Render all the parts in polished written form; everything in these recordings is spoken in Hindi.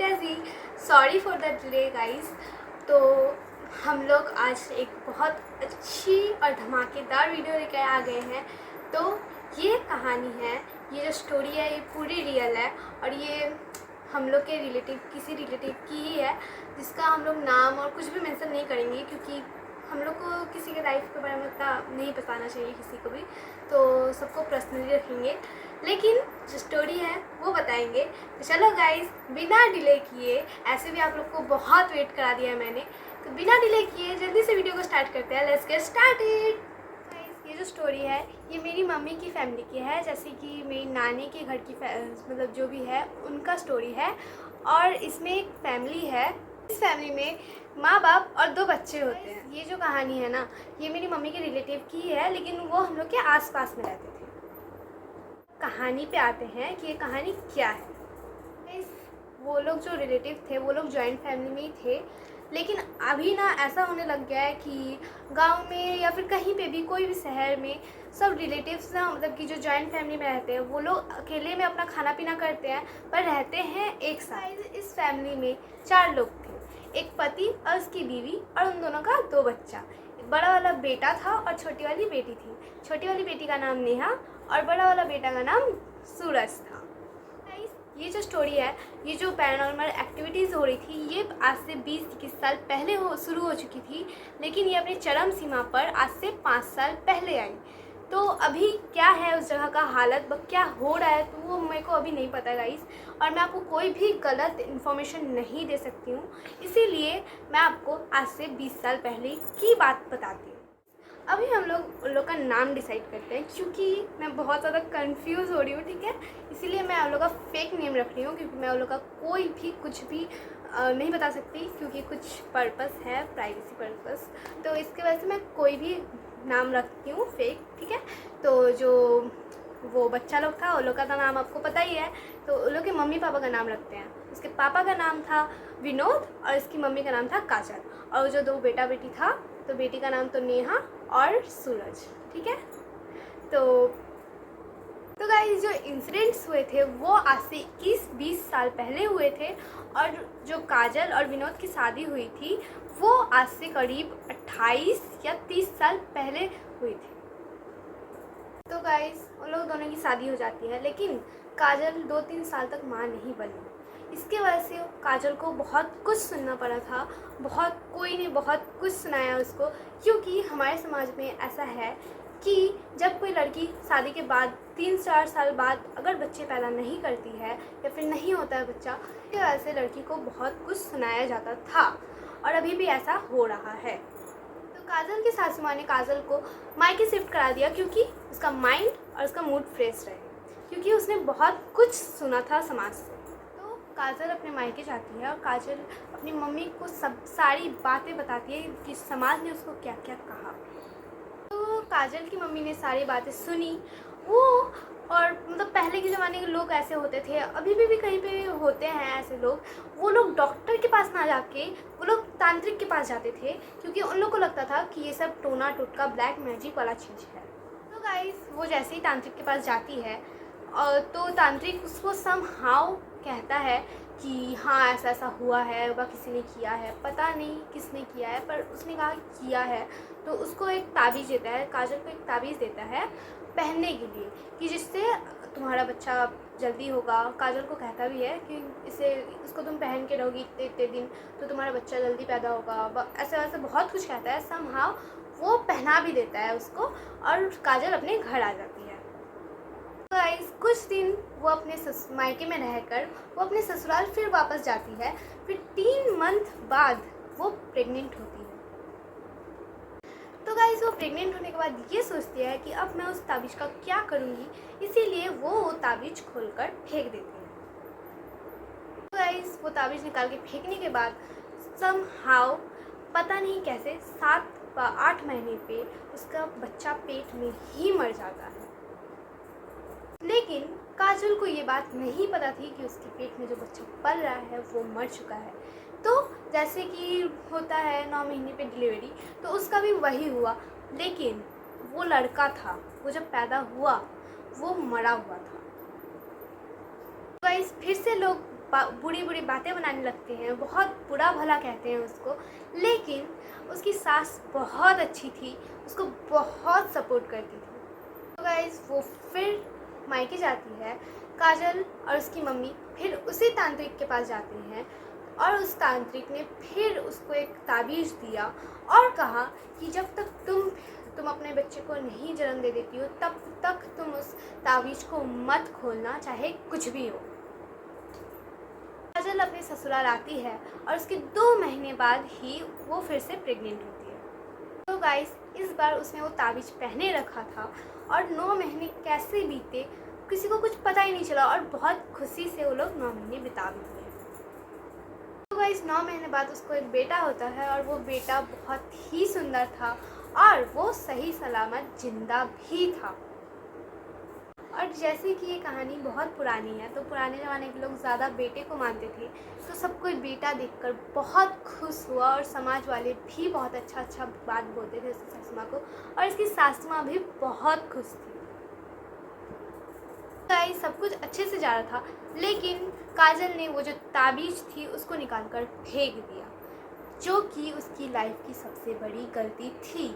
कैसी। Sorry for the delay guys. तो हम लोग आज एक बहुत अच्छी और धमाकेदार वीडियो लेकर आ गए हैं। तो ये कहानी है, ये जो स्टोरी है ये पूरी रियल है और ये हम लोग के किसी रिलेटिव की ही है, जिसका हम लोग नाम और कुछ भी मेंशन नहीं करेंगे क्योंकि हम लोग को किसी के लाइफ के बारे में उतना नहीं बताना चाहिए किसी को भी, तो सबको पर्सनली रखेंगे, लेकिन जो स्टोरी है वो बताएंगे। तो चलो गाइस, बिना डिले किए, ऐसे भी आप लोग को बहुत वेट करा दिया है मैंने, तो बिना डिले किए जल्दी से वीडियो को स्टार्ट करते हैं। Let's get started. गाइस, ये जो स्टोरी है ये मेरी मम्मी की फैमिली की है, जैसे कि मेरी नानी के घर की मतलब जो भी है उनका स्टोरी है। और इसमें एक फैमिली है, इस फैमिली में माँ बाप और 2 बच्चे होते हैं। ये जो कहानी है ना, ये मेरी मम्मी के रिलेटिव की है, लेकिन वो हम लोग के आसपास में रहते थे। कहानी पे आते हैं कि ये कहानी क्या है। वो लोग जो रिलेटिव थे वो लोग जॉइंट फैमिली में ही थे, लेकिन अभी ना ऐसा होने लग गया है कि गांव में या फिर कहीं पे भी, कोई भी शहर में, सब रिलेटिव्स ना, मतलब कि जो जॉइंट फैमिली में रहते हैं वो लोग अकेले में अपना खाना पीना करते हैं पर रहते हैं एक साथ। इस फैमिली में 4 लोग थे, एक पति और उसकी बीवी और उन दोनों का 2 बच्चा। बड़ा वाला बेटा था और छोटी वाली बेटी थी। छोटी वाली बेटी का नाम नेहा और बड़ा वाला बेटा का नाम सूरज था। ये जो स्टोरी है, ये जो पैरानॉर्मल एक्टिविटीज़ हो रही थी, ये आज से 20-21 साल पहले शुरू हो चुकी थी, लेकिन ये अपनी चरम सीमा पर आज से 5 साल पहले आई। तो अभी क्या है उस जगह का हालत, क्या हो रहा है, तो वो मेरे को अभी नहीं पता गाइस, और मैं आपको कोई भी गलत इन्फॉर्मेशन नहीं दे सकती हूँ, इसीलिए मैं आपको आज से 20 साल पहले की बात बताती हूँ। अभी हम लोग उन लोग का नाम डिसाइड करते हैं, क्योंकि मैं बहुत ज़्यादा कंफ्यूज हो रही हूँ, ठीक है, इसीलिए मैं आप लोग का फेक नेम रख रही हूँ, क्योंकि मैं आप लोग का कोई भी कुछ भी नहीं बता सकती, क्योंकि कुछ पर्पस है, प्राइवेसी पर्पस, तो इसके वजह से मैं कोई भी नाम रखती हूँ फेक, ठीक है। तो जो वो बच्चा लोग था उन लोग का तो नाम आपको पता ही है, तो उन लोग के मम्मी पापा का नाम रखते हैं। उसके पापा का नाम था विनोद और इसकी मम्मी का नाम था काजल, और जो 2 बेटा बेटी था, तो बेटी का नाम तो नेहा और सूरज, ठीक है। तो गाइस, जो इंसिडेंट्स हुए थे वो आज से 21-20 साल पहले हुए थे, और जो काजल और विनोद की शादी हुई थी वो आज से करीब 28 या 30 साल पहले हुई थी। तो गाइस, उन लोग दोनों की शादी हो जाती है, लेकिन काजल 2-3 साल तक माँ नहीं बनी। इसके वजह से काजल को बहुत कुछ सुनना पड़ा था, कोई ने बहुत कुछ सुनाया उसको, क्योंकि हमारे समाज में ऐसा है कि जब कोई लड़की शादी के बाद 3-4 साल बाद अगर बच्चे पैदा नहीं करती है या फिर नहीं होता है बच्चा, इसकी वजह से लड़की को बहुत कुछ सुनाया जाता था, और अभी भी ऐसा हो रहा है। तो काजल की सासू माँ ने काजल को मायके शिफ्ट करा दिया, क्योंकि उसका माइंड और उसका मूड फ्रेश रहे, क्योंकि उसने बहुत कुछ सुना था समाज से। तो काजल अपने मायके जाती है और काजल अपनी मम्मी को सारी बातें बताती है कि समाज ने उसको क्या क्या कहा। तो काजल की मम्मी ने सारी बातें सुनी वो, और मतलब पहले के ज़माने के लोग ऐसे होते थे, अभी भी कहीं पे होते हैं ऐसे लोग, वो लोग डॉक्टर के पास ना जाके वो लोग तांत्रिक के पास जाते थे, क्योंकि उन लोग को लगता था कि ये सब टोना टोटका ब्लैक मैजिक वाला चीज़ है। तो गाइस, वो जैसे ही तांत्रिक के पास जाती है तो तांत्रिक उसको समहाउ कहता है कि हाँ ऐसा ऐसा हुआ है, वह किसी ने किया है, पता नहीं किसने किया है, पर उसने कहा किया है। तो उसको एक ताबीज़ देता है, काजल को एक ताबीज़ देता है पहनने के लिए, कि जिससे तुम्हारा बच्चा जल्दी होगा। काजल को कहता भी है कि इसको तुम पहन के रहोगी इतने दिन तो तुम्हारा बच्चा जल्दी पैदा होगा, ऐसे वैसे बहुत कुछ कहता है। समहाउ वो पहना भी देता है उसको, और काजल अपने घर आ जाती है। तो गाइस, कुछ दिन वो अपने मायके में रहकर वो अपने ससुराल फिर वापस जाती है। फिर 3 मंथ बाद वो प्रेग्नेंट होती है। तो गाइस, वो प्रेग्नेंट होने के बाद ये सोचती है कि अब मैं उस ताबीज़ का क्या करूँगी, इसीलिए वो ताबीज़ खोलकर फेंक देती है। तो गाइस, वो ताबीज़ निकाल के फेंकने के बाद समहाउ पता नहीं कैसे 7-8 महीने पे उसका बच्चा पेट में ही मर जाता है। लेकिन काजल को ये बात नहीं पता थी कि उसके पेट में जो बच्चा पल रहा है वो मर चुका है। तो जैसे कि होता है 9 महीने पे डिलीवरी, तो उसका भी वही हुआ, लेकिन वो लड़का था, वो जब पैदा हुआ वो मरा हुआ था। गाइस, फिर से लोग बुरी बुरी बातें बनाने लगते हैं, बहुत बुरा भला कहते हैं उसको। लेकिन उसकी सास बहुत अच्छी थी, उसको बहुत सपोर्ट करती थी। तो गाइस वो फिर मायके जाती है। काजल और उसकी मम्मी फिर उसी तांत्रिक के पास जाते हैं और उस तांत्रिक ने फिर उसको एक ताबीज़ दिया और कहा कि जब तक तुम अपने बच्चे को नहीं जन्म दे देती हो तब तक तुम उस ताबीज़ को मत खोलना, चाहे कुछ भी हो। काजल अपने ससुराल आती है और उसके 2 महीने बाद ही वो फिर से प्रेग्नेंट होती है। तो गाइस इस बार उसने वो ताबीज़ पहने रखा था और 9 महीने कैसे बीते किसी को कुछ पता ही नहीं चला और बहुत खुशी से वो लोग 9 महीने बिता भी दिए। तो गाइस 9 महीने बाद उसको एक बेटा होता है और वो बेटा बहुत ही सुंदर था और वो सही सलामत जिंदा भी था। और जैसे कि ये कहानी बहुत पुरानी है तो पुराने ज़माने के लोग ज़्यादा बेटे को मानते थे, तो सब कोई बेटा देखकर बहुत खुश हुआ और समाज वाले भी बहुत अच्छा बात बोलते थे उसकी सासू माँ को और इसकी सासू माँ भी बहुत खुश थी। गाइस सब कुछ अच्छे से जा रहा था, लेकिन काजल ने वो जो ताबीज़ थी उसको निकाल कर फेंक दिया, जो कि उसकी लाइफ की सबसे बड़ी गलती थी।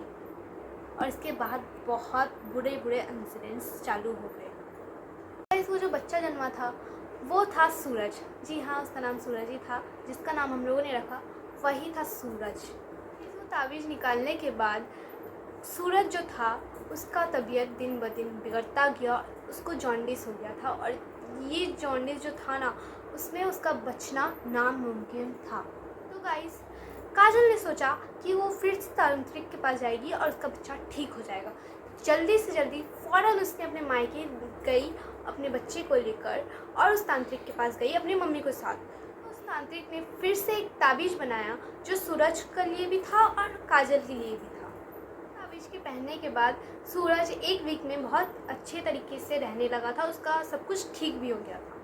और इसके बाद बहुत बुरे बुरे इंसिडेंट्स चालू हो गए। गाइस वो जो बच्चा जन्मा था वो था सूरज। जी हाँ, उसका नाम सूरज ही था, जिसका नाम हम लोगों ने रखा वही था सूरज। वो ताबीज़ निकालने के बाद सूरज जो था उसका तबीयत दिन ब दिन बिगड़ता गया, उसको जॉन्डिस हो गया था और ये जॉन्डिस जो था ना उसमें उसका बचना नामुमकिन था। तो गाइस काजल ने सोचा कि वो फिर से तांत्रिक के पास जाएगी और उसका बच्चा ठीक हो जाएगा। जल्दी से जल्दी फ़ौरन उसने अपने मायके गई अपने बच्चे को लेकर और उस तांत्रिक के पास गई अपनी मम्मी के साथ। उस तांत्रिक ने फिर से एक ताबीज़ बनाया जो सूरज के लिए भी था और काजल के लिए भी था। ताबीज़ के पहनने के बाद सूरज 1 वीक में बहुत अच्छे तरीके से रहने लगा था, उसका सब कुछ ठीक भी हो गया था।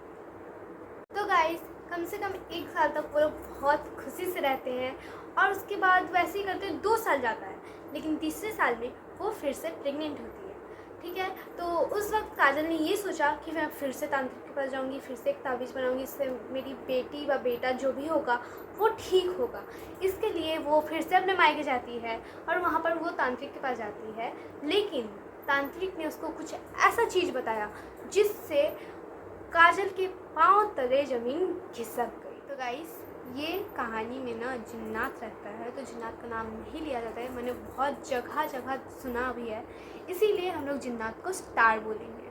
तो गाइस कम से कम 1 साल तक वो लोग बहुत खुशी से रहते हैं और उसके बाद वैसे ही करते 2 साल जाता है, लेकिन तीसरे साल में वो फिर से प्रेग्नेंट होती है। ठीक है, तो उस वक्त काजल ने ये सोचा कि मैं फिर से तांत्रिक के पास जाऊंगी, फिर से एक ताबीज़ बनाऊंगी, इससे मेरी बेटी व बेटा जो भी होगा वो ठीक होगा। इसके लिए वो फिर से अपने मायके जाती है और वहाँ पर वो तांत्रिक के पास जाती है, लेकिन तांत्रिक ने उसको कुछ ऐसा चीज़ बताया जिससे काजल के पांव तले ज़मीन खिसक गई। तो गाइस ये कहानी में ना जिन्नात रहता है, तो जिन्नात का नाम नहीं लिया जाता है, मैंने बहुत जगह जगह सुना भी है, इसीलिए हम लोग जिन्नात को स्टार बोलेंगे।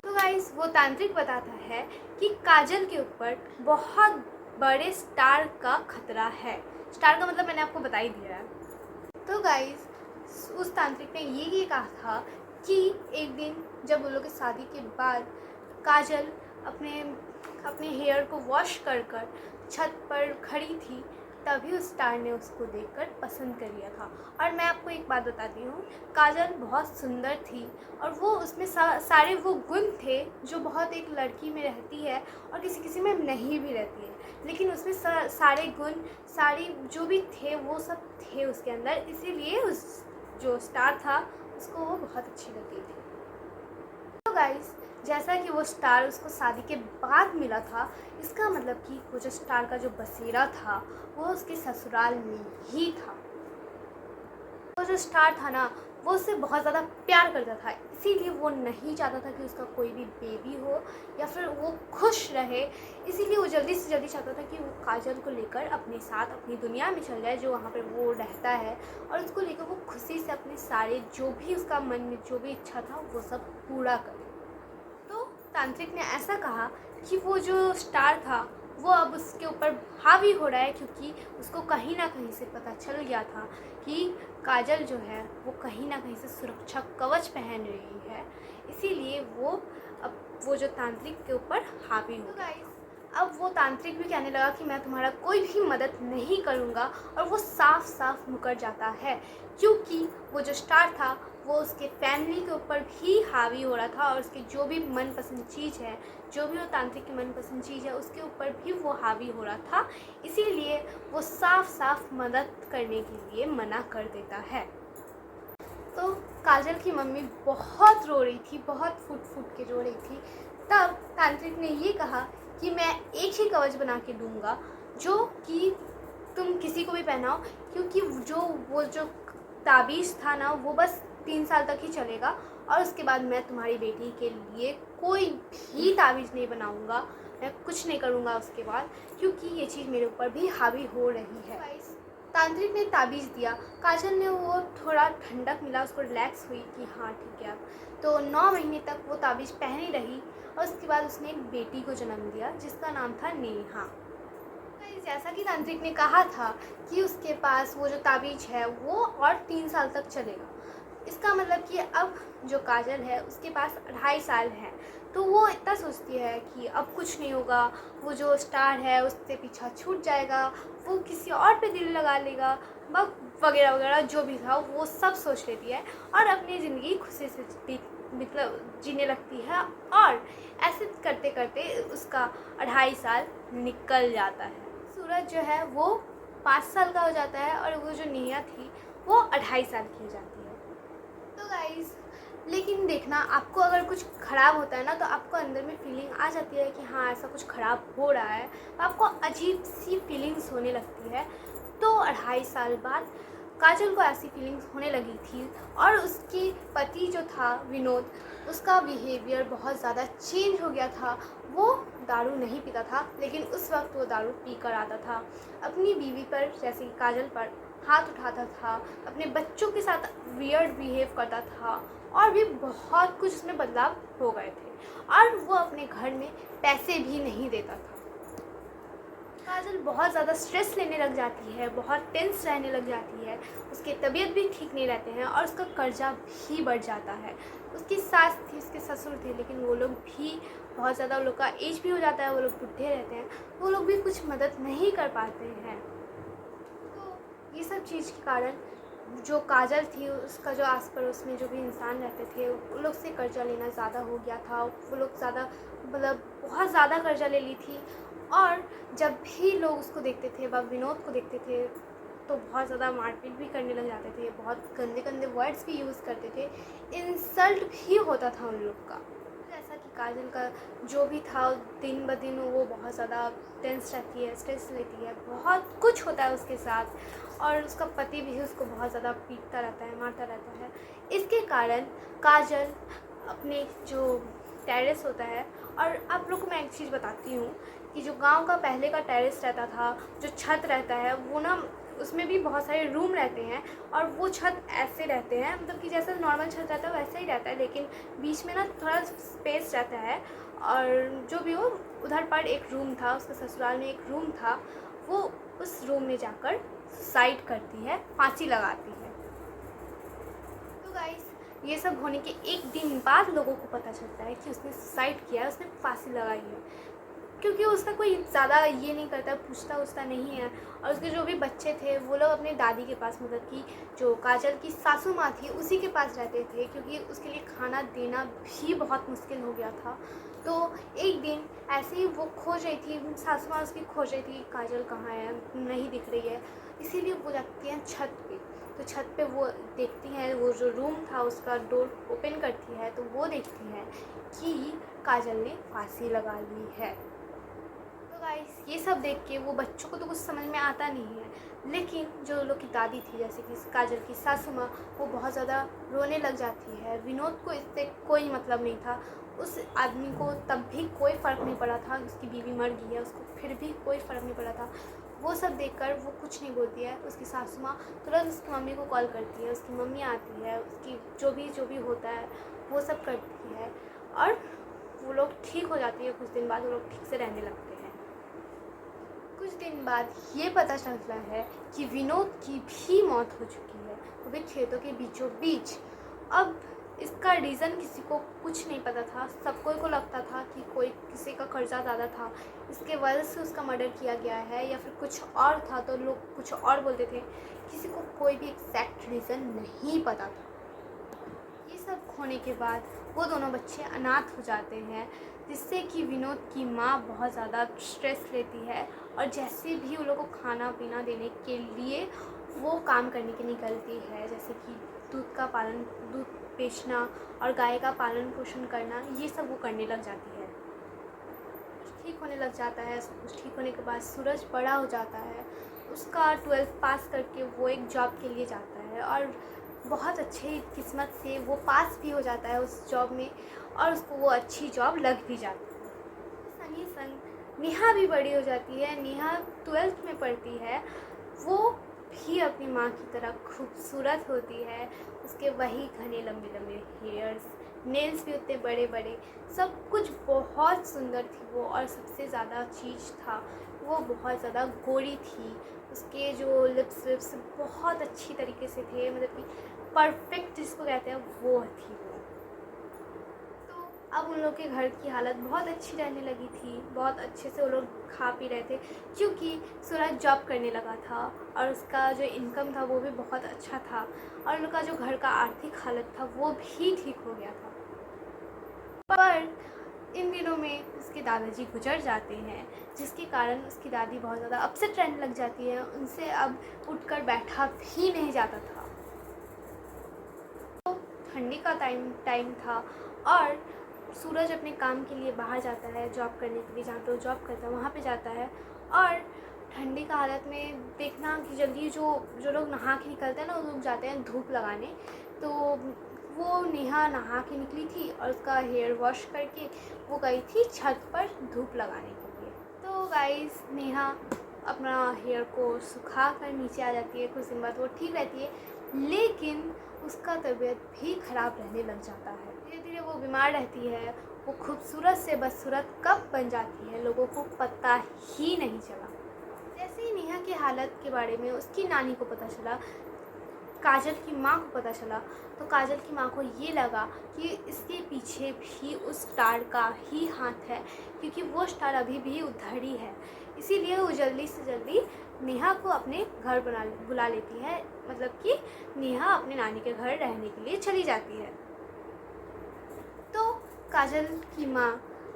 तो गाइस वो तांत्रिक बताता है कि काजल के ऊपर बहुत बड़े स्टार का खतरा है। स्टार का मतलब मैंने आपको बता ही दिया है। तो गाइस उस तांत्रिक ने ये कहा था कि एक दिन जब उन लोग की शादी के बाद काजल अपने हेयर को वॉश कर छत पर खड़ी थी, तभी उस स्टार ने उसको देखकर पसंद कर लिया था। और मैं आपको एक बात बताती हूँ, काजल बहुत सुंदर थी और वो उसमें सारे वो गुण थे जो बहुत एक लड़की में रहती है और किसी किसी में नहीं भी रहती है, लेकिन उसमें सारे गुण सारी जो भी थे वो सब थे उसके अंदर, इसीलिए उस जो स्टार था उसको वो बहुत अच्छी लगी थी। तो गाइस जैसा कि वो स्टार उसको शादी के बाद मिला था, इसका मतलब कि वो जो स्टार का जो बसेरा था वो उसके ससुराल में ही था। वो जो स्टार था ना वो उससे बहुत ज़्यादा प्यार करता था, इसीलिए वो नहीं चाहता था कि उसका कोई भी बेबी हो या फिर वो खुश रहे, इसीलिए वो जल्दी से जल्दी चाहता था कि वो काजल को लेकर अपने साथ अपनी दुनिया में चल जाए जो वहाँ पर वो रहता है और उसको लेकर वो खुशी से अपने सारे जो भी उसका मन में जो भी इच्छा था वो सब पूरा करे। तो तांत्रिक ने ऐसा कहा कि वो जो स्टार था वो अब उसके ऊपर हावी हो रहा है, क्योंकि उसको कहीं ना कहीं से पता चल गया था कि काजल जो है वो कहीं ना कहीं से सुरक्षा कवच पहन रही है, इसीलिए वो अब वो जो तांत्रिक के ऊपर हावी हो। गाइस अब वो तांत्रिक भी कहने लगा कि मैं तुम्हारा कोई भी मदद नहीं करूँगा, और वो साफ साफ मुकर जाता है क्योंकि वो जो स्टार था वो उसके फैमिली के ऊपर भी हावी हो रहा था और उसकी जो भी मनपसंद चीज़ है, जो भी वो तांत्रिक की मनपसंद चीज़ है उसके ऊपर भी वो हावी हो रहा था, इसीलिए वो साफ साफ मदद करने के लिए मना कर देता है। तो काजल की मम्मी बहुत रो रही थी, बहुत फूट फूट के रो रही थी। तब तांत्रिक ने ये कहा कि मैं एक ही कवच बना के दूंगा जो कि तुम किसी को भी पहनाओ, क्योंकि वो जो ताबीज़ था ना वो बस 3 साल तक ही चलेगा और उसके बाद मैं तुम्हारी बेटी के लिए कोई भी ताबीज़ नहीं बनाऊंगा, मैं कुछ नहीं करूंगा उसके बाद, क्योंकि ये चीज़ मेरे ऊपर भी हावी हो रही है। तांत्रिक ने ताबीज़ दिया, काजल ने वो थोड़ा ठंडक मिला, उसको रिलैक्स हुई कि हाँ ठीक है अब। तो 9 महीने तक वो ताबीज़ पहनी रही और उसके बाद उसने एक बेटी को जन्म दिया जिसका नाम था नेहा। जैसा कि तांत्रिक ने कहा था कि उसके पास वो जो ताबीज़ है वो और 3 साल तक चलेगा। इसका मतलब कि अब जो काजल है उसके पास 2.5 साल है, तो वो इतना सोचती है कि अब कुछ नहीं होगा, वो जो स्टार है उससे पीछा छूट जाएगा, वो किसी और पे दिल लगा लेगा, वगैरह वगैरह जो भी था वो सब सोच लेती है और अपनी ज़िंदगी खुशी से मतलब जीने लगती है। और ऐसे करते करते उसका 2.5 साल निकल जाता है। सूरज जो है वो 5 साल का हो जाता है और वो जो नेहा थी वो 2.5 साल की हो जाती है। तो गाइस, लेकिन देखना, आपको अगर कुछ ख़राब होता है ना तो आपको अंदर में फीलिंग आ जाती है कि हाँ ऐसा कुछ ख़राब हो रहा है, तो आपको अजीब सी फीलिंग्स होने लगती है। तो 2.5 साल बाद काजल को ऐसी फीलिंग्स होने लगी थी और उसके पति जो था विनोद, उसका बिहेवियर बहुत ज़्यादा चेंज हो गया था। वो दारू नहीं पीता था, लेकिन उस वक्त वो दारू पी कर आता था, अपनी बीवी पर जैसे कि काजल पर हाथ उठाता था, अपने बच्चों के साथ वियर्ड बिहेव करता था और भी बहुत कुछ उसमें बदलाव हो गए थे। और वो अपने घर में पैसे भी नहीं देता था। काजल बहुत ज़्यादा स्ट्रेस लेने लग जाती है, बहुत टेंस रहने लग जाती है, उसकी तबीयत भी ठीक नहीं रहते हैं और उसका कर्जा भी बढ़ जाता है। उसकी सास थी, उसके ससुर थे, लेकिन वो लोग भी बहुत ज़्यादा, उन लोग का एज भी हो जाता है, वो लोग बूढ़े रहते हैं, वो लोग भी कुछ मदद नहीं कर पाते हैं। तो ये सब चीज़ के कारण जो काजल थी उसका जो आस पड़ोस में जो भी इंसान रहते थे उन लोग से कर्जा लेना ज़्यादा हो गया था। वो लोग ज़्यादा मतलब बहुत ज़्यादा कर्जा ले ली थी और जब भी लोग उसको देखते थे व विनोद को देखते थे तो बहुत ज़्यादा मारपीट भी करने लग जाते थे, बहुत गंदे गंदे वर्ड्स भी यूज़ करते थे, इंसल्ट भी होता था उन लोग का। जैसा कि काजल का जो भी था दिन ब दिन वो बहुत ज़्यादा टेंस रहती है, स्ट्रेस लेती है, बहुत कुछ होता है उसके साथ और उसका पति भी उसको बहुत ज़्यादा पीटता रहता है, मारता रहता है। इसके कारण काजल अपने जो टेरेस होता है, और आप लोग को मैं एक चीज़ बताती हूँ कि जो गांव का पहले का टेरेस रहता था, जो छत रहता है वो ना उसमें भी बहुत सारे रूम रहते हैं और वो छत ऐसे रहते हैं, मतलब कि जैसा नॉर्मल छत रहता है वैसा ही रहता है, लेकिन बीच में ना थोड़ा स्पेस रहता है। और जो भी हो, उधर पर एक रूम था, उसके ससुराल में एक रूम था, वो उस रूम में जाकर सुसाइड करती है, फांसी लगाती है। तो गाइस, ये सब होने के एक दिन बाद लोगों को पता चलता है कि उसने सुसाइड किया है, उसने फांसी लगाई है, क्योंकि उसका कोई ज़्यादा ये नहीं करता, पूछता उछता नहीं है। और उसके जो भी बच्चे थे वो लोग अपने दादी के पास, मतलब कि जो काजल की सासू माँ थी उसी के पास रहते थे, क्योंकि उसके लिए खाना देना भी बहुत मुश्किल हो गया था। तो एक दिन ऐसे ही वो खोज रही थी, सासू माँ उसकी खोज रही थी काजल कहाँ है, नहीं दिख रही है, इसीलिए वो जाती हैं छत पे। तो छत पे वो देखती हैं, वो जो रूम था उसका डोर ओपन करती है तो वो देखती है कि काजल ने फांसी लगा ली है। तो गाइस, ये सब देख के वो बच्चों को तो कुछ समझ में आता नहीं है, लेकिन जो लोग की दादी थी जैसे कि काजल की सासू माँ, वो बहुत ज़्यादा रोने लग जाती है। विनोद को इससे कोई मतलब नहीं था, उस आदमी को तब भी कोई फ़र्क नहीं पड़ा था, उसकी बीवी मर गई है, उसको फिर भी कोई फ़र्क नहीं पड़ा था। वो सब देखकर वो कुछ नहीं बोलती है। उसकी सासू माँ तुरंत उसकी मम्मी को कॉल करती है, उसकी मम्मी आती है, उसकी जो भी होता है वो सब करती है और वो लोग ठीक हो जाती है। कुछ दिन बाद वो लोग ठीक से रहने लगते हैं। कुछ दिन बाद ये पता चलता है कि विनोद की भी मौत हो चुकी है, वो भी खेतों के बीचों बीच। अब इसका रीज़न किसी को कुछ नहीं पता था, सबको को लगता था कि कोई किसी का कर्जा ज़्यादा था, इसके वजह से उसका मर्डर किया गया है, या फिर कुछ और था तो लोग कुछ और बोलते थे। किसी को कोई भी एग्जैक्ट रीज़न नहीं पता था। ये सब होने के बाद वो दोनों बच्चे अनाथ हो जाते हैं, जिससे कि विनोद की माँ बहुत ज़्यादा स्ट्रेस लेती है और जैसे भी उन लोगों को खाना पीना देने के लिए वो काम करने के निकलती है, जैसे कि दूध बेचना और गाय का पालन पोषण करना, ये सब वो करने लग जाती है। ठीक होने लग जाता है। सब कुछ ठीक होने के बाद सूरज बड़ा हो जाता है। उसका 12th पास करके वो एक जॉब के लिए जाता है और बहुत अच्छे किस्मत से वो पास भी हो जाता है उस जॉब में और उसको वो अच्छी जॉब लग भी जाती है। संग ही संग नेहा भी बड़ी हो जाती है। नेहा 12th में पढ़ती है। वो भी अपनी माँ की तरह खूबसूरत होती है। उसके वही घने लंबे लंबे हेयर्स, नेल्स भी उतने बड़े बड़े, सब कुछ बहुत सुंदर थी वो। और सबसे ज़्यादा चीज़ था, वो बहुत ज़्यादा गोरी थी। उसके जो लिप्स बहुत अच्छी तरीके से थे, मतलब कि परफेक्ट जिसको कहते हैं वो थी वो। तो अब उन लोग के घर की हालत बहुत अच्छी रहने लगी थी। बहुत अच्छे से वो लोग खा पी रहे थे क्योंकि सूरज जॉब करने लगा था और उसका जो इनकम था वो भी बहुत अच्छा था और उनका जो घर का आर्थिक हालत था वो भी ठीक हो गया था। पर इन दिनों में उसके दादाजी गुजर जाते हैं, जिसके कारण उसकी दादी बहुत ज़्यादा अपसेट रहने लग जाती है। उनसे अब उठकर बैठा भी नहीं जाता था। तो ठंडी का टाइम था और सूरज अपने काम के लिए बाहर जाता है, जॉब करने के लिए, जहाँ पे वो जॉब करता है वहाँ पे जाता है। और ठंडी का हालत में देखना कि जल्दी जो लोग नहा के निकलते हैं ना, वो लोग जाते हैं धूप लगाने। तो वो नेहा नहा के निकली थी और उसका हेयर वॉश करके वो गई थी छत पर धूप लगाने के लिए। तो गाइस, नेहा अपना हेयर को सुखा कर नीचे आ जाती है। कुछ दिन बाद वो ठीक रहती है, लेकिन उसका तबीयत भी ख़राब रहने लग जाता है। धीरे धीरे वो बीमार रहती है। वो खूबसूरत से बदसूरत कब बन जाती है, लोगों को पता ही नहीं चला। जैसे ही नेहा की हालत के बारे में उसकी नानी को पता चला, काजल की माँ को पता चला, तो काजल की माँ को ये लगा कि इसके पीछे भी उस स्टार का ही हाथ है, क्योंकि वो स्टार अभी भी उधर ही है। इसीलिए वो जल्दी से जल्दी नेहा को अपने घर बुला लेती है, मतलब कि नेहा अपने नानी के घर रहने के लिए चली जाती है। तो काजल की माँ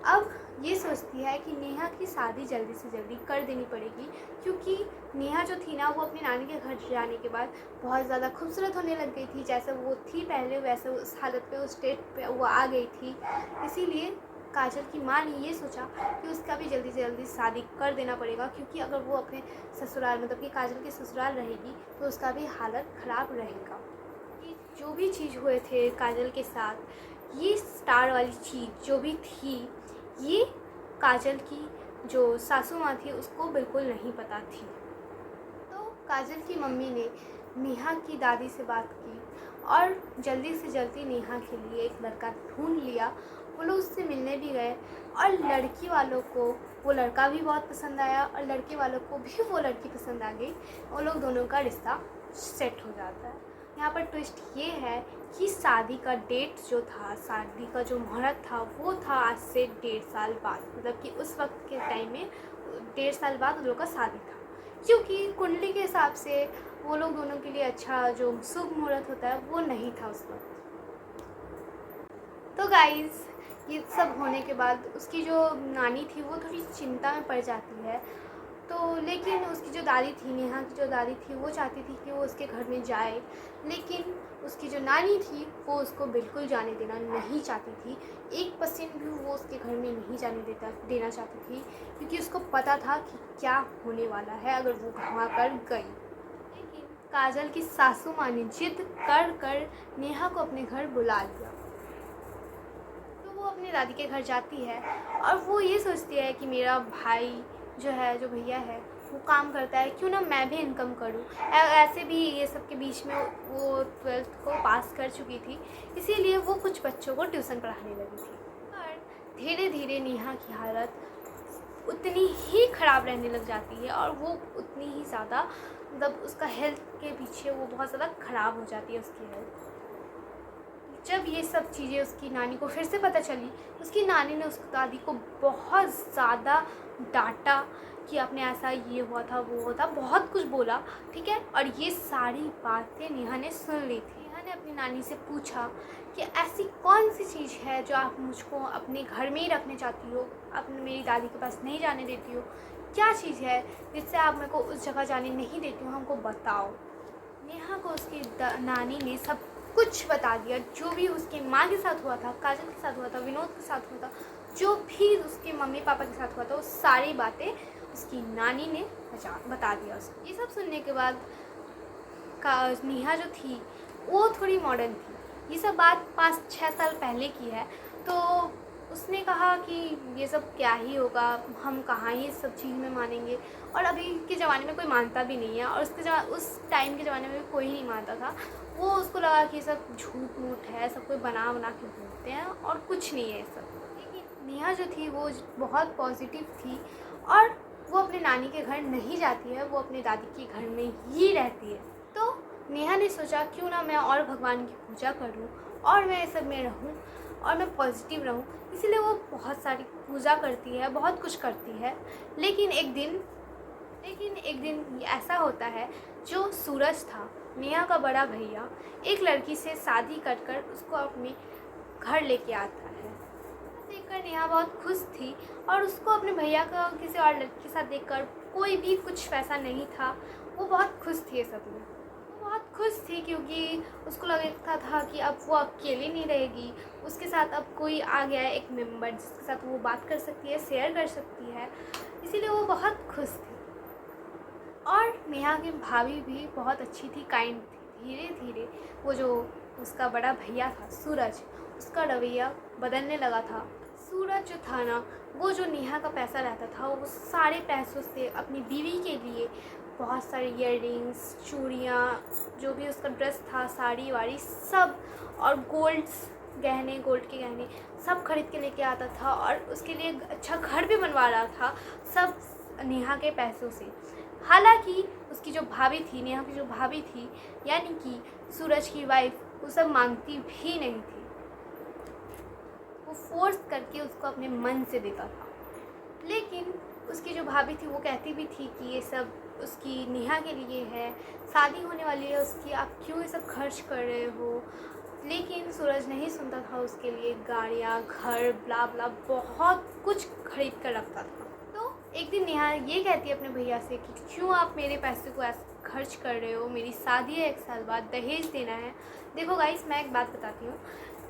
अब ये सोचती है कि नेहा की शादी जल्दी से जल्दी कर देनी पड़ेगी, क्योंकि नेहा जो थी ना, वो अपनी नानी के घर जाने के बाद बहुत ज़्यादा खूबसूरत होने लग गई थी। जैसे वो थी पहले, वैसे उस हालत पे, उस स्टेट पे वो आ गई थी। इसीलिए काजल की माँ ने ये सोचा कि उसका भी जल्दी से जल्दी शादी कर देना पड़ेगा, क्योंकि अगर वो अपने ससुराल, मतलब कि काजल के ससुराल रहेगी तो उसका भी हालत ख़राब रहेगा। कि जो भी चीज़ हुए थे काजल के साथ, ये स्टार वाली चीज़ जो भी थी, ये काजल की जो सासू माँ थी उसको बिल्कुल नहीं पता थी। तो काजल की मम्मी ने नेहा की दादी से बात की और जल्दी से जल्दी नेहा के लिए एक लड़का ढूंढ लिया। वो लोग उससे मिलने भी गए और लड़की वालों को वो लड़का भी बहुत पसंद आया और लड़के वालों को भी वो लड़की पसंद आ गई। वो लोग दोनों का रिश्ता सेट हो जाता है। यहाँ पर ट्विस्ट ये है कि शादी का डेट जो था, शादी का जो मुहूर्त था, वो था आज से 1.5 साल बाद। मतलब कि उस वक्त के टाइम में 1.5 साल बाद उन लोगों का शादी था, क्योंकि कुंडली के हिसाब से वो लोग दोनों के लिए अच्छा जो शुभ मुहूर्त होता है वो नहीं था उस वक्त। तो गाइज़, ये सब होने के बाद उसकी जो नानी थी वो थोड़ी चिंता में पड़ जाती है। तो लेकिन उसकी जो दादी थी, नेहा की जो दादी थी, वो चाहती थी कि वो उसके घर में जाए, लेकिन उसकी जो नानी थी वो उसको बिल्कुल जाने देना नहीं चाहती थी। 1% भी वो उसके घर में नहीं जाने देना चाहती थी, क्योंकि उसको पता था कि क्या होने वाला है अगर वो वहाँ पर गई। लेकिन काजल की सासू माँ ने जिद कर नेहा को अपने घर बुला लिया। तो वो अपनी दादी के घर जाती है और वो ये सोचती है कि मेरा भाई जो है, जो भैया है, वो काम करता है, क्यों ना मैं भी इनकम करूं। ऐसे भी ये सब के बीच में वो 12th को पास कर चुकी थी, इसीलिए वो कुछ बच्चों को ट्यूशन पढ़ाने लगी थी। पर धीरे धीरे नेहा की हालत उतनी ही ख़राब रहने लग जाती है और वो उतनी ही ज़्यादा, मतलब उसका हेल्थ के पीछे वो बहुत ज़्यादा ख़राब हो जाती है उसकी हेल्थ। जब ये सब चीज़ें उसकी नानी को फिर से पता चली, उसकी नानी ने उसकी दादी को बहुत ज़्यादा डांटा कि आपने ऐसा, ये हुआ था, वो हुआ था, बहुत कुछ बोला, ठीक है। और ये सारी बातें नेहा ने सुन ली थी। नेहा ने अपनी नानी से पूछा कि ऐसी कौन सी चीज़ है जो आप मुझको अपने घर में ही रखने चाहती हो, आप मेरी दादी के पास नहीं जाने देती हो, क्या चीज़ है जिससे आप मेरे को उस जगह जाने नहीं देती हो, हमको बताओ। नेहा को उसकी नानी ने सब कुछ बता दिया। जो भी उसकी माँ के साथ हुआ था, काजल के साथ हुआ था, विनोद के साथ हुआ था, जो भी उसके मम्मी पापा के साथ हुआ था, वो सारी बातें उसकी नानी ने बता दिया उसको। ये सब सुनने के बाद नेहा जो थी वो थोड़ी मॉडर्न थी। ये सब बात 5-6 साल पहले की है। तो उसने कहा कि ये सब क्या ही होगा, हम कहाँ ही इस सब चीज़ में मानेंगे, और अभी के ज़माने में कोई मानता भी नहीं है, और उस टाइम के ज़माने में भी कोई नहीं मानता था। वो उसको लगा कि ये सब झूठ मूठ है, सब कोई बना बना के बोलते हैं और कुछ नहीं है ये सब। लेकिन नेहा जो थी वो बहुत पॉजिटिव थी, और वो अपने नानी के घर नहीं जाती है, वो अपने दादी के घर में ही रहती है। तो नेहा ने सोचा क्यों ना मैं और भगवान की पूजा करूं और मैं इस सब में रहूं और मैं पॉजिटिव रहूं। इसीलिए वो बहुत सारी पूजा करती है, बहुत कुछ करती है। लेकिन एक दिन ऐसा होता है, जो सूरज था, नेहा का बड़ा भैया, एक लड़की से शादी कर उसको अपने घर लेके आता है। देखकर नेहा बहुत खुश थी, और उसको अपने भैया का किसी और लड़की के साथ देखकर कोई भी कुछ वैसा नहीं था। वो बहुत खुश थी ये सब में। वो बहुत खुश थी क्योंकि उसको लगता था कि अब वो अकेली नहीं रहेगी, उसके साथ अब कोई आ गया है, एक मेंबर जिसके साथ वो बात कर सकती है, शेयर कर सकती है। इसीलिए वो बहुत खुश थी। और नेहा की भाभी भी बहुत अच्छी थी, काइंड थी। धीरे धीरे वो जो उसका बड़ा भैया था सूरज, उसका रवैया बदलने लगा था। सूरज जो था ना, वो जो नेहा का पैसा रहता था, वो सारे पैसों से अपनी बीवी के लिए बहुत सारे ईयररिंग्स, चूड़ियाँ, जो भी उसका ड्रेस था, साड़ी वाड़ी सब, और गोल्ड के गहने सब खरीद के लेके आता था, और उसके लिए अच्छा घर भी बनवा रहा था, सब नेहा के पैसों से। हालांकि उसकी जो भाभी थी, नेहा की जो भाभी थी, यानी कि सूरज की वाइफ, वो सब मांगती भी नहीं थी। वो फोर्स करके उसको अपने मन से देता था। लेकिन उसकी जो भाभी थी वो कहती भी थी कि ये सब उसकी नेहा के लिए है, शादी होने वाली है उसकी, आप क्यों ये सब खर्च कर रहे हो। लेकिन सूरज नहीं सुनता था, उसके लिए गाड़ियाँ, घर, ब्ला ब्ला बहुत कुछ खरीद कर रखता था। तो एक दिन नेहा ये कहती है अपने भैया से कि क्यों आप मेरे पैसे को ऐसे खर्च कर रहे हो, मेरी शादी है 1 साल बाद, दहेज देना है। देखो गाइस, मैं एक बात बताती हूँ,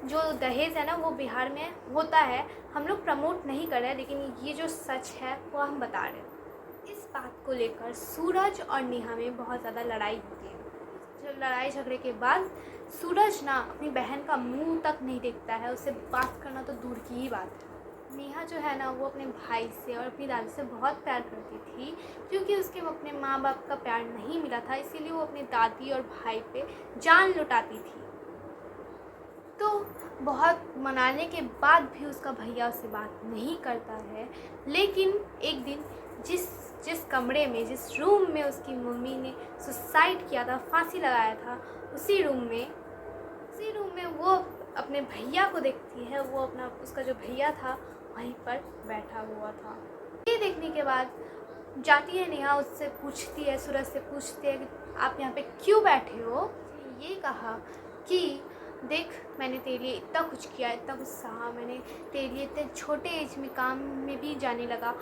जो दहेज है ना वो बिहार में होता है, हम लोग प्रमोट नहीं कर रहे हैं, लेकिन ये जो सच है वो हम बता रहे हैं। इस बात को लेकर सूरज और नेहा में बहुत ज़्यादा लड़ाई होती है। लड़ाई झगड़े के बाद सूरज ना अपनी बहन का मुंह तक नहीं देखता है, उससे बात करना तो दूर की ही बात है। नेहा जो है ना, वो अपने भाई से और अपनी दादी से बहुत प्यार करती थी, क्योंकि उसके अपने माँ बाप का प्यार नहीं मिला था, इसीलिए वो अपनी दादी और भाई पे जान लुटाती थी। तो बहुत मनाने के बाद भी उसका भैया उससे बात नहीं करता है। लेकिन एक दिन जिस कमरे में, जिस रूम में उसकी मम्मी ने सुसाइड किया था, फांसी लगाया था, उसी रूम में वो अपने भैया को देखती है। वो उसका जो भैया था वहीं पर बैठा हुआ था। ये देखने के बाद जाती है नेहा, उससे पूछती है, सूरज से पूछती है कि आप यहाँ पे क्यों बैठे हो। ये कहा कि देख, मैंने तेरे लिए इतना कुछ किया, इतना कुछ सहा, मैंने तेरे लिए इतने छोटे एज में काम में भी जाने लगा,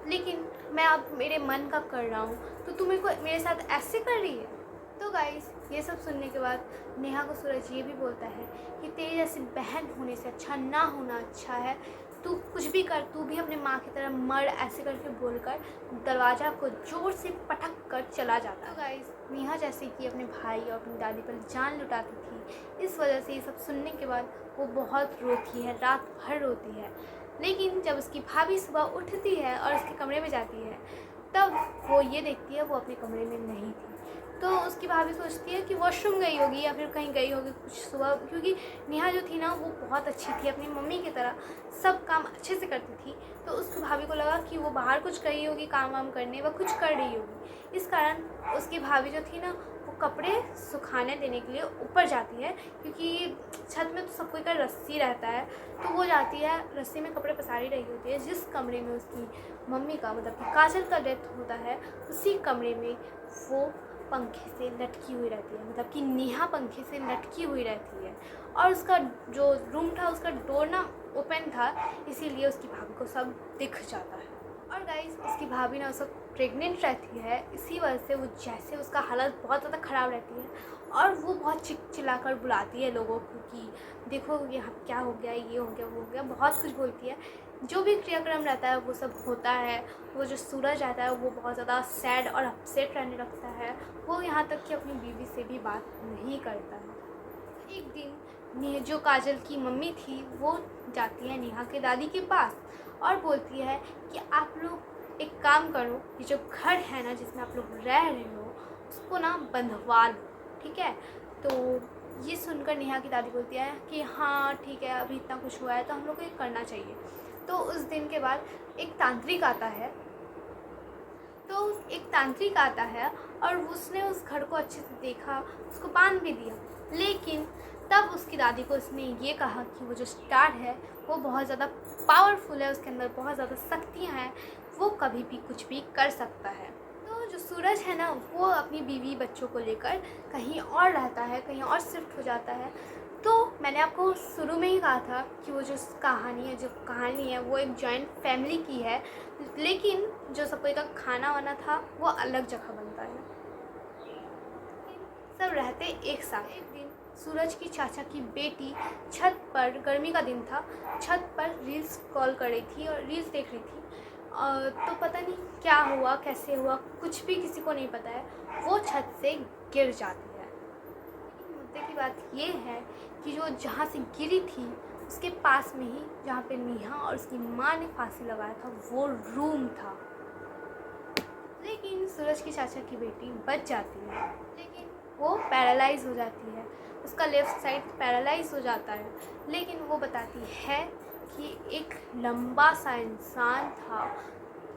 लेकिन मैं अब मेरे मन का कर रहा हूँ, तो तू मेरे साथ ऐसे कर रही है। तो गाइस, ये सब सुनने के बाद नेहा को सूरज ये भी बोलता है कि तेरी जैसी बहन होने से अच्छा ना होना अच्छा है। तू कुछ भी कर, तू भी अपने माँ की तरह मर, ऐसे करके बोलकर दरवाज़ा को जोर से पटक कर चला जाता है। तो गाइस, नेहा जैसे कि अपने भाई और अपनी दादी पर जान लुटाती थी, इस वजह से ये सब सुनने के बाद वो बहुत रोती है, रात भर रोती है। लेकिन जब उसकी भाभी सुबह उठती है और उसके कमरे में जाती है, तब वो ये देखती है वो अपने कमरे में नहीं थी। तो उसकी भाभी सोचती है कि वॉशरूम गई होगी या फिर कहीं गई होगी कुछ सुबह, क्योंकि नेहा जो थी ना वो बहुत अच्छी थी, अपनी मम्मी की तरह सब काम अच्छे से करती थी। तो उसकी भाभी को लगा कि वो बाहर कुछ गई होगी काम वाम करने, वह कुछ कर रही होगी। इस कारण उसकी भाभी जो थी ना, वो कपड़े सुखाने देने के लिए ऊपर जाती है, क्योंकि छत में तो सब कोई का रस्सी रहता है। तो वो जाती है, रस्सी में कपड़े पसारी रही होती है। जिस कमरे में उसकी मम्मी का, मतलब कि काजल का डेथ होता है, उसी कमरे में वो पंखे से लटकी हुई रहती है, मतलब कि नेहा पंखे से लटकी हुई रहती है। और उसका जो रूम था, उसका डोर ना ओपन था, इसीलिए उसकी भाभी को सब दिख जाता है। और गाइस उसकी भाभी ना उस वक्त प्रेग्नेंट रहती है, इसी वजह से वो जैसे उसका हालत बहुत ज़्यादा ख़राब रहती है और वो बहुत चिल्लाकर बुलाती है लोगों को कि देखो यहाँ क्या हो गया, ये हो गया, वो हो गया, बहुत कुछ बोलती है। जो भी क्रियाक्रम रहता है वो सब होता है। वो जो सूरज रहता है वो बहुत ज़्यादा सैड और अपसेट रहने लगता है। वो यहाँ तक कि अपनी बीवी से भी बात नहीं करता है। एक दिन जो काजल की मम्मी थी वो जाती है नेहा के दादी के पास और बोलती है कि आप लोग एक काम करो, ये जो घर है ना जिसमें आप लोग रह रहे हो उसको ना बंधवा लो, ठीक है। तो ये सुनकर नेहा की दादी बोलती है कि हाँ ठीक है, अभी इतना कुछ हुआ है तो हम लोग को ये करना चाहिए। तो उस दिन के बाद एक तांत्रिक आता है और उसने उस घर को अच्छे से देखा, उसको बांध भी दिया। लेकिन तब उसकी दादी को उसने ये कहा कि वो जो स्टार है वो बहुत ज़्यादा पावरफुल है, उसके अंदर बहुत ज़्यादा शक्तियाँ हैं, वो कभी भी कुछ भी कर सकता है। तो जो सूरज है ना वो अपनी बीवी बच्चों को लेकर कहीं और रहता है, कहीं और शिफ्ट हो जाता है। तो मैंने आपको शुरू में ही कहा था कि वो जो कहानी है वो एक जॉइंट फैमिली की है, लेकिन जो सब कोई का खाना वाना था वो अलग जगह बनता है। सब रहते एक साथ। एक दिन सूरज की चाचा की बेटी छत पर, गर्मी का दिन था, छत पर रील्स कॉल कर रही थी और रील्स देख रही थी। तो पता नहीं क्या हुआ, कैसे हुआ, कुछ भी किसी को नहीं पता है, वो छत से गिर जाती है। लेकिन मुद्दे की बात ये है कि जो जहाँ से गिरी थी उसके पास में ही जहाँ पे नेहा और उसकी माँ ने फांसी लगाया था वो रूम था। लेकिन सूरज की चाचा की बेटी बच जाती है, लेकिन वो पैरालाइज हो जाती है, उसका लेफ़्ट साइड पैरालाइज हो जाता है। लेकिन वो बताती है कि एक लंबा सा इंसान था,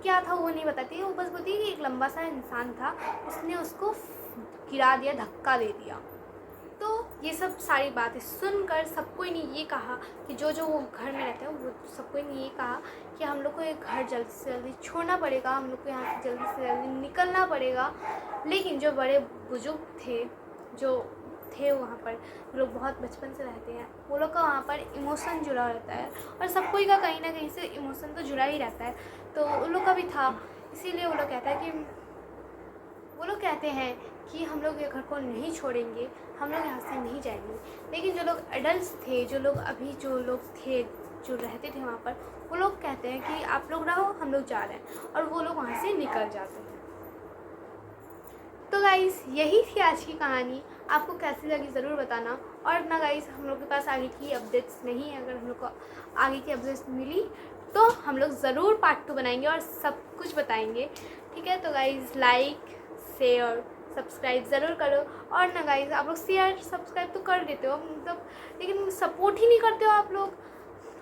क्या था वो नहीं बताती है, वो बस बोलती है कि एक लंबा सा इंसान था, उसने उसको गिरा दिया, धक्का दे दिया। तो ये सब सारी बातें सुनकर सबको ने ये कहा कि जो वो घर में रहते हैं वो सबको ने ये कहा कि हम लोग को ये घर जल्दी से जल्दी छोड़ना पड़ेगा, हम लोग को यहाँ से जल्दी निकलना पड़ेगा। लेकिन जो बड़े बुजुर्ग थे, जो थे वहाँ पर, वो लोग बहुत बचपन से रहते हैं, वो लोग का वहाँ पर इमोशन जुड़ा रहता है और सब कोई का कहीं ना कहीं से इमोशन तो जुड़ा ही रहता है। तो उन लोग का भी था, इसीलिए वो लोग कहते हैं कि हम लोग ये घर को नहीं छोड़ेंगे, हम लोग यहाँ से नहीं जाएंगे। लेकिन जो लोग एडल्ट थे, जो लोग थे जो रहते थे वहाँ पर, वो लोग कहते हैं कि आप लोग रहो, हम लोग जा रहे हैं, और वो लोग वहाँ से निकल जाते हैं। तो गाइस यही थी आज की कहानी, आपको कैसी लगी ज़रूर बताना। और ना गाइस हम लोग के पास आगे की अपडेट्स नहीं है, अगर हम लोग को आगे की अपडेट्स मिली तो हम लोग ज़रूर पार्ट 2 बनाएंगे और सब कुछ बताएंगे, ठीक है। तो गाइस लाइक, शेयर, सब्सक्राइब ज़रूर करो। और ना गाइस आप लोग शेयर सब्सक्राइब तो कर देते हो मतलब, लेकिन सपोर्ट ही नहीं करते हो आप लोग।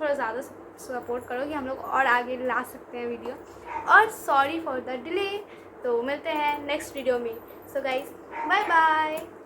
थोड़ा ज़्यादा सपोर्ट करो कि हम लोग और आगे ला सकते हैं वीडियो। और सॉरी फॉर द डिले। तो मिलते हैं नेक्स्ट वीडियो में। So guys bye bye.